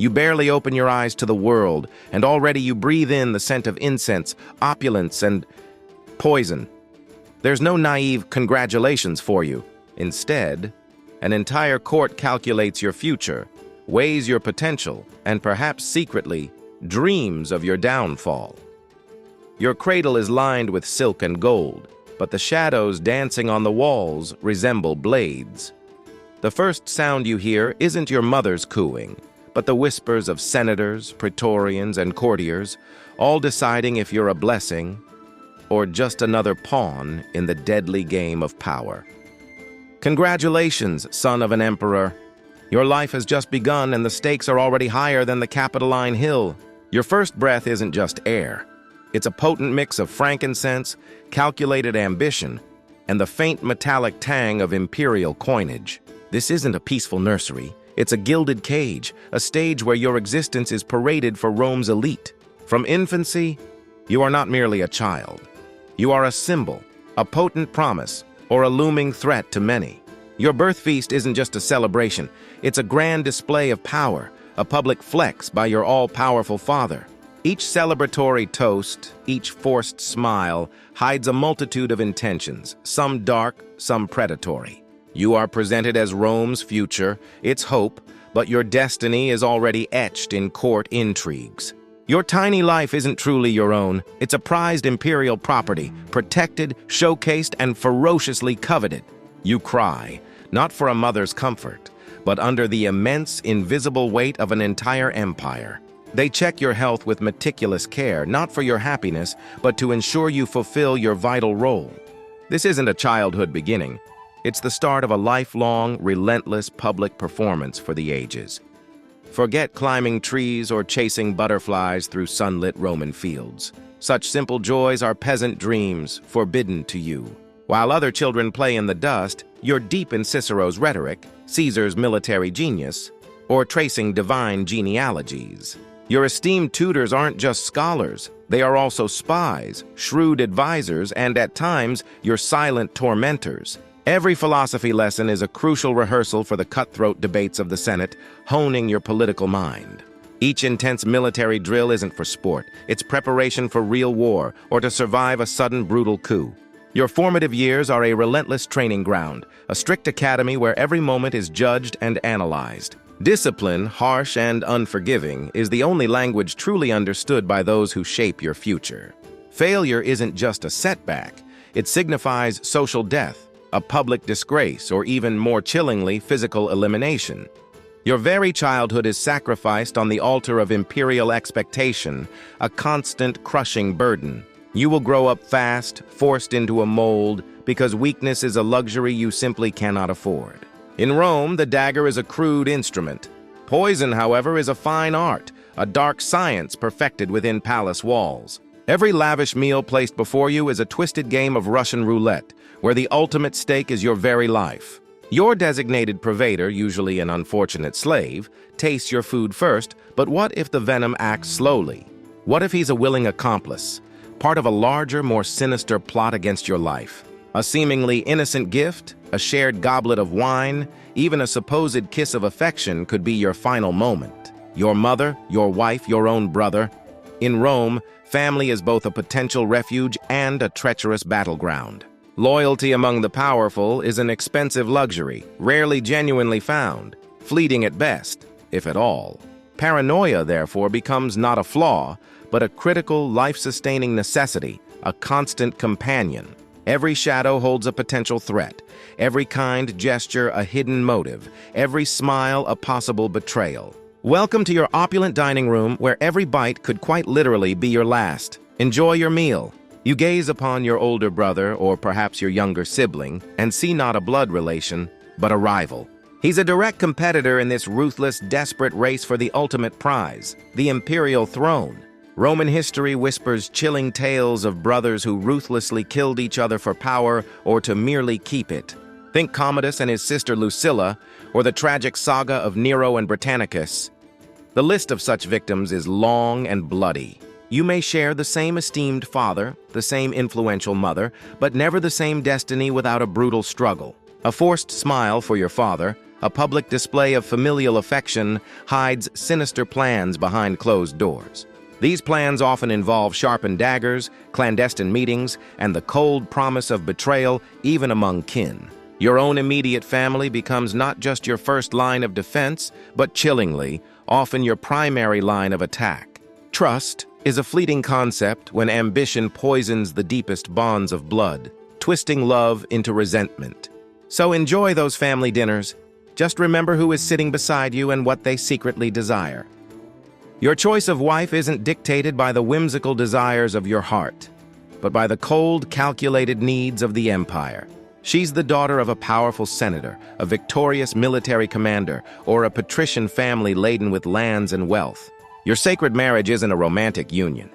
You barely open your eyes to the world, and already you breathe in the scent of incense, opulence, and poison. There's no naive congratulations for you. Instead, an entire court calculates your future, weighs your potential, and perhaps secretly dreams of your downfall. Your cradle is lined with silk and gold, but the shadows dancing on the walls resemble blades. The first sound you hear isn't your mother's cooing, but the whispers of senators, praetorians, and courtiers, all deciding if you're a blessing or just another pawn in the deadly game of power. Congratulations, son of an emperor. Your life has just begun and the stakes are already higher than the Capitoline Hill. Your first breath isn't just air. It's a potent mix of frankincense, calculated ambition, and the faint metallic tang of imperial coinage. This isn't a peaceful nursery. It's a gilded cage, a stage where your existence is paraded for Rome's elite. From infancy, you are not merely a child. You are a symbol, a potent promise, or a looming threat to many. Your birth feast isn't just a celebration. It's a grand display of power, a public flex by your all-powerful father. Each celebratory toast, each forced smile, hides a multitude of intentions, some dark, some predatory. You are presented as Rome's future, its hope, but your destiny is already etched in court intrigues. Your tiny life isn't truly your own. It's a prized imperial property, protected, showcased, and ferociously coveted. You cry, not for a mother's comfort, but under the immense, invisible weight of an entire empire. They check your health with meticulous care, not for your happiness, but to ensure you fulfill your vital role. This isn't a childhood beginning. It's the start of a lifelong, relentless public performance for the ages. Forget climbing trees or chasing butterflies through sunlit Roman fields. Such simple joys are peasant dreams, forbidden to you. While other children play in the dust, you're deep in Cicero's rhetoric, Caesar's military genius, or tracing divine genealogies. Your esteemed tutors aren't just scholars. They are also spies, shrewd advisors, and at times, your silent tormentors. Every philosophy lesson is a crucial rehearsal for the cutthroat debates of the Senate, honing your political mind. Each intense military drill isn't for sport. It's preparation for real war or to survive a sudden brutal coup. Your formative years are a relentless training ground, a strict academy where every moment is judged and analyzed. Discipline, harsh and unforgiving, is the only language truly understood by those who shape your future. Failure isn't just a setback. It signifies social death, a public disgrace, or even more chillingly, physical elimination. Your very childhood is sacrificed on the altar of imperial expectation, a constant crushing burden. You will grow up fast, forced into a mold, because weakness is a luxury you simply cannot afford. In Rome, the dagger is a crude instrument. Poison, however, is a fine art, a dark science perfected within palace walls. Every lavish meal placed before you is a twisted game of Russian roulette, where the ultimate stake is your very life. Your designated provider, usually an unfortunate slave, tastes your food first, but what if the venom acts slowly? What if he's a willing accomplice, part of a larger, more sinister plot against your life? A seemingly innocent gift, a shared goblet of wine, even a supposed kiss of affection could be your final moment. Your mother, your wife, your own brother. In Rome, family is both a potential refuge and a treacherous battleground. Loyalty among the powerful is an expensive luxury, rarely genuinely found, fleeting at best, if at all. Paranoia, therefore, becomes not a flaw, but a critical, life-sustaining necessity, a constant companion. Every shadow holds a potential threat, every kind gesture a hidden motive, every smile a possible betrayal. Welcome to your opulent dining room, where every bite could quite literally be your last. Enjoy your meal. You gaze upon your older brother, or perhaps your younger sibling, and see not a blood relation, but a rival. He's a direct competitor in this ruthless, desperate race for the ultimate prize, the imperial throne. Roman history whispers chilling tales of brothers who ruthlessly killed each other for power or to merely keep it. Think Commodus and his sister Lucilla, or the tragic saga of Nero and Britannicus. The list of such victims is long and bloody. You may share the same esteemed father, the same influential mother, but never the same destiny without a brutal struggle. A forced smile for your father, A public display of familial affection hides sinister plans behind closed doors. These plans often involve sharpened daggers, clandestine meetings, and the cold promise of betrayal even among kin. Your own immediate family becomes not just your first line of defense, but chillingly, often your primary line of attack. Trust is a fleeting concept when ambition poisons the deepest bonds of blood, twisting love into resentment. So enjoy those family dinners. Just remember who is sitting beside you and what they secretly desire. Your choice of wife isn't dictated by the whimsical desires of your heart, but by the cold, calculated needs of the empire. She's the daughter of a powerful senator, a victorious military commander, or a patrician family laden with lands and wealth. Your sacred marriage isn't a romantic union.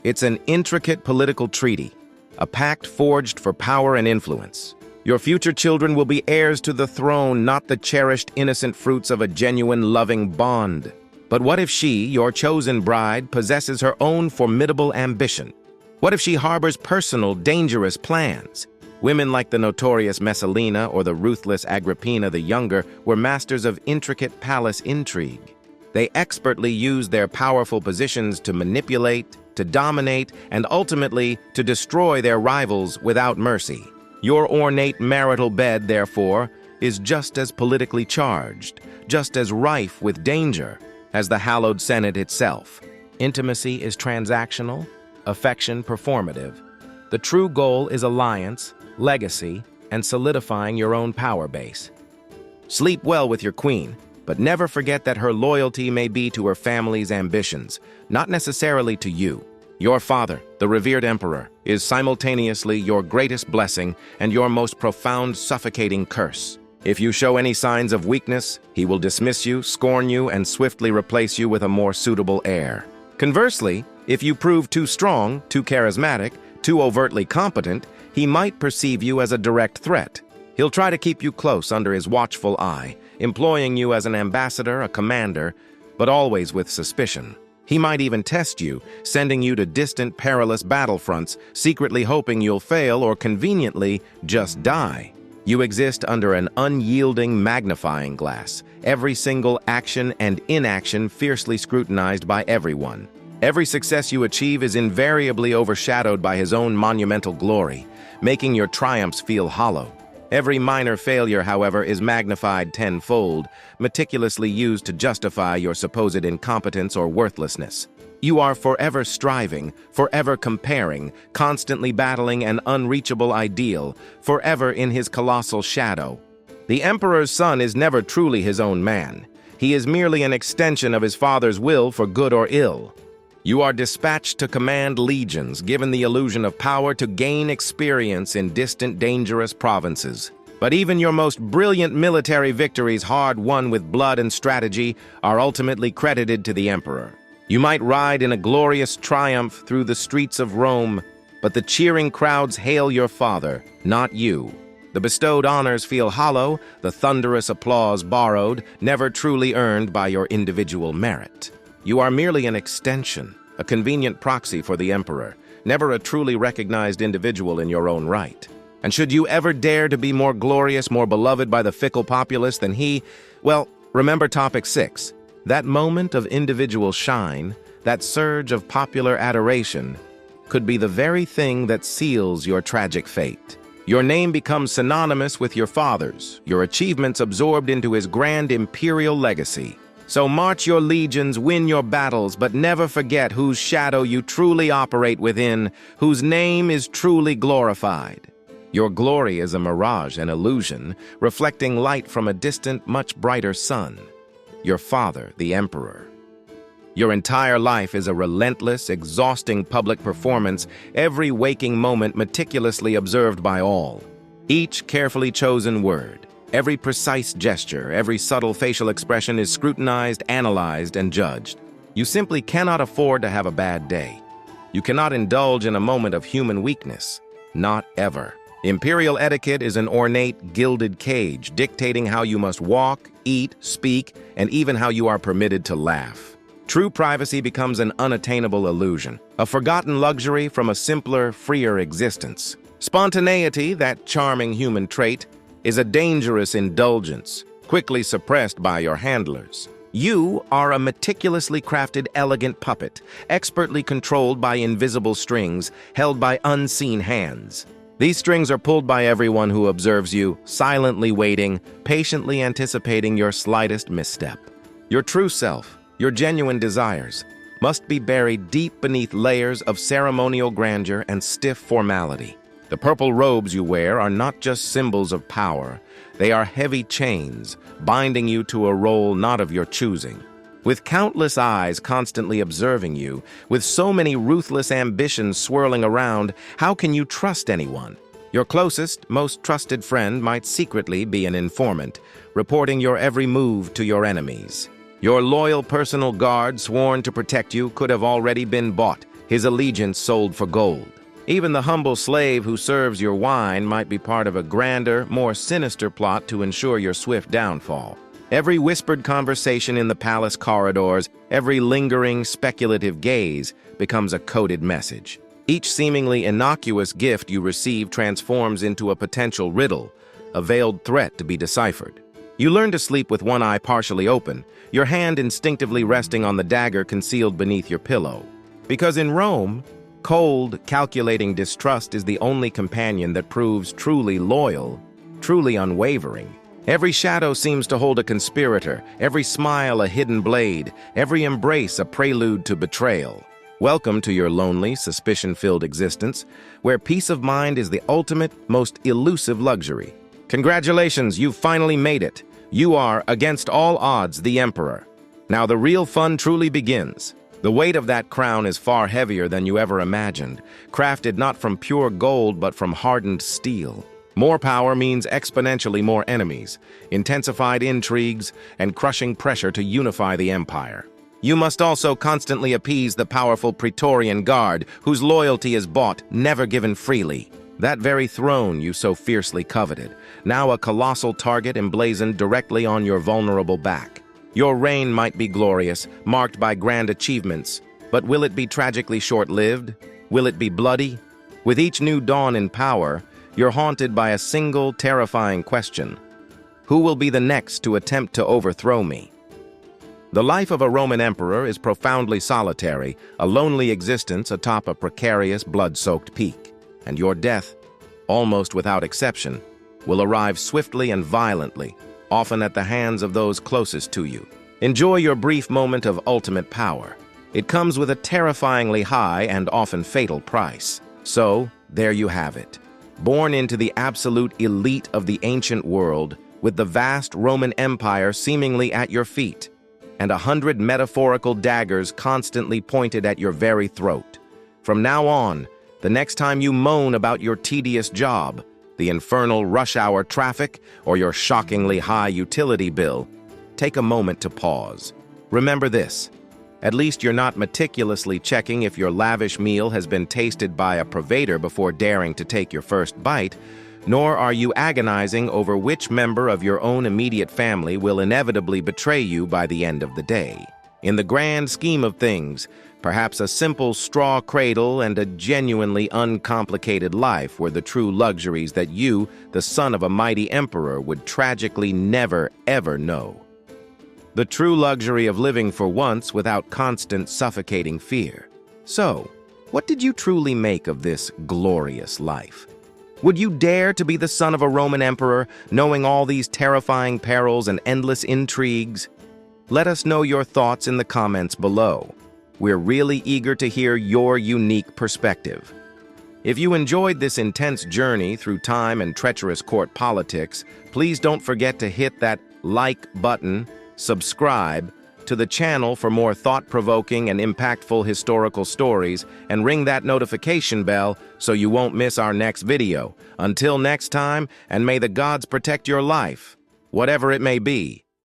It's an intricate political treaty, a pact forged for power and influence. Your future children will be heirs to the throne, not the cherished innocent fruits of a genuine loving bond. But what if she, your chosen bride, possesses her own formidable ambition? What if she harbors personal, dangerous plans? Women like the notorious Messalina or the ruthless Agrippina the Younger were masters of intricate palace intrigue. They expertly used their powerful positions to manipulate, to dominate, and ultimately to destroy their rivals without mercy. Your ornate marital bed, therefore, is just as politically charged, just as rife with danger as the hallowed Senate itself. Intimacy is transactional, affection performative. The true goal is alliance, legacy, and solidifying your own power base. Sleep well with your queen, but never forget that her loyalty may be to her family's ambitions, not necessarily to you. Your father, the revered emperor, is simultaneously your greatest blessing and your most profound suffocating curse. If you show any signs of weakness, he will dismiss you, scorn you, and swiftly replace you with a more suitable heir. Conversely, if you prove too strong, too charismatic, too overtly competent, he might perceive you as a direct threat. He'll try to keep you close under his watchful eye, employing you as an ambassador, a commander, but always with suspicion. He might even test you, sending you to distant, perilous battlefronts, secretly hoping you'll fail or conveniently just die. You exist under an unyielding magnifying glass, every single action and inaction fiercely scrutinized by everyone. Every success you achieve is invariably overshadowed by his own monumental glory, making your triumphs feel hollow. Every minor failure, however, is magnified tenfold, meticulously used to justify your supposed incompetence or worthlessness. You are forever striving, forever comparing, constantly battling an unreachable ideal, forever in his colossal shadow. The emperor's son is never truly his own man. He is merely an extension of his father's will for good or ill. You are dispatched to command legions, given the illusion of power to gain experience in distant, dangerous provinces. But even your most brilliant military victories, hard won with blood and strategy, are ultimately credited to the emperor. You might ride in a glorious triumph through the streets of Rome, but the cheering crowds hail your father, not you. The bestowed honors feel hollow, the thunderous applause borrowed, never truly earned by your individual merit. You are merely an extension, a convenient proxy for the emperor, never a truly recognized individual in your own right. And should you ever dare to be more glorious, more beloved by the fickle populace than he, well, remember topic 6. That moment of individual shine, that surge of popular adoration, could be the very thing that seals your tragic fate. Your name becomes synonymous with your father's, your achievements absorbed into his grand imperial legacy. So march your legions, win your battles, but never forget whose shadow you truly operate within, whose name is truly glorified. Your glory is a mirage, an illusion, reflecting light from a distant, much brighter sun. Your father, the emperor. Your entire life is a relentless, exhausting public performance, every waking moment meticulously observed by all. Each carefully chosen word, every precise gesture, every subtle facial expression is scrutinized, analyzed, and judged. You simply cannot afford to have a bad day. You cannot indulge in a moment of human weakness. Not ever. Imperial etiquette is an ornate, gilded cage, dictating how you must walk, eat, speak, and even how you are permitted to laugh. True privacy becomes an unattainable illusion, a forgotten luxury from a simpler, freer existence. Spontaneity, that charming human trait, is a dangerous indulgence, quickly suppressed by your handlers. You are a meticulously crafted, elegant puppet, expertly controlled by invisible strings held by unseen hands. These strings are pulled by everyone who observes you, silently waiting, patiently anticipating your slightest misstep. Your true self, your genuine desires, must be buried deep beneath layers of ceremonial grandeur and stiff formality. The purple robes you wear are not just symbols of power. They are heavy chains, binding you to a role not of your choosing. With countless eyes constantly observing you, with so many ruthless ambitions swirling around, how can you trust anyone? Your closest, most trusted friend might secretly be an informant, reporting your every move to your enemies. Your loyal personal guard sworn to protect you could have already been bought, his allegiance sold for gold. Even the humble slave who serves your wine might be part of a grander, more sinister plot to ensure your swift downfall. Every whispered conversation in the palace corridors, every lingering, speculative gaze becomes a coded message. Each seemingly innocuous gift you receive transforms into a potential riddle, a veiled threat to be deciphered. You learn to sleep with one eye partially open, your hand instinctively resting on the dagger concealed beneath your pillow. Because in Rome, cold, calculating distrust is the only companion that proves truly loyal, truly unwavering. Every shadow seems to hold a conspirator, every smile a hidden blade, every embrace a prelude to betrayal. Welcome to your lonely, suspicion-filled existence, where peace of mind is the ultimate, most elusive luxury. Congratulations, you've finally made it. You are, against all odds, the Emperor. Now the real fun truly begins. The weight of that crown is far heavier than you ever imagined, crafted not from pure gold but from hardened steel. More power means exponentially more enemies, intensified intrigues, and crushing pressure to unify the empire. You must also constantly appease the powerful Praetorian Guard, whose loyalty is bought, never given freely. That very throne you so fiercely coveted, now a colossal target emblazoned directly on your vulnerable back. Your reign might be glorious, marked by grand achievements, but will it be tragically short-lived? Will it be bloody? With each new dawn in power, you're haunted by a single terrifying question. Who will be the next to attempt to overthrow me? The life of a Roman emperor is profoundly solitary, a lonely existence atop a precarious, blood-soaked peak. And your death, almost without exception, will arrive swiftly and violently, often at the hands of those closest to you. Enjoy your brief moment of ultimate power. It comes with a terrifyingly high and often fatal price. So, there you have it. Born into the absolute elite of the ancient world, with the vast Roman Empire seemingly at your feet, and 100 metaphorical daggers constantly pointed at your very throat. From now on, the next time you moan about your tedious job, the infernal rush-hour traffic, or your shockingly high utility bill, take a moment to pause. Remember this. At least you're not meticulously checking if your lavish meal has been tasted by a provider before daring to take your first bite, nor are you agonizing over which member of your own immediate family will inevitably betray you by the end of the day. In the grand scheme of things, perhaps a simple straw cradle and a genuinely uncomplicated life were the true luxuries that you, the son of a mighty emperor, would tragically never, ever know. The true luxury of living for once without constant, suffocating fear. So, what did you truly make of this glorious life? Would you dare to be the son of a Roman emperor, knowing all these terrifying perils and endless intrigues? Let us know your thoughts in the comments below. We're really eager to hear your unique perspective. If you enjoyed this intense journey through time and treacherous court politics, please don't forget to hit that like button, subscribe to the channel for more thought-provoking and impactful historical stories, and ring that notification bell so you won't miss our next video. Until next time, and may the gods protect your life, whatever it may be.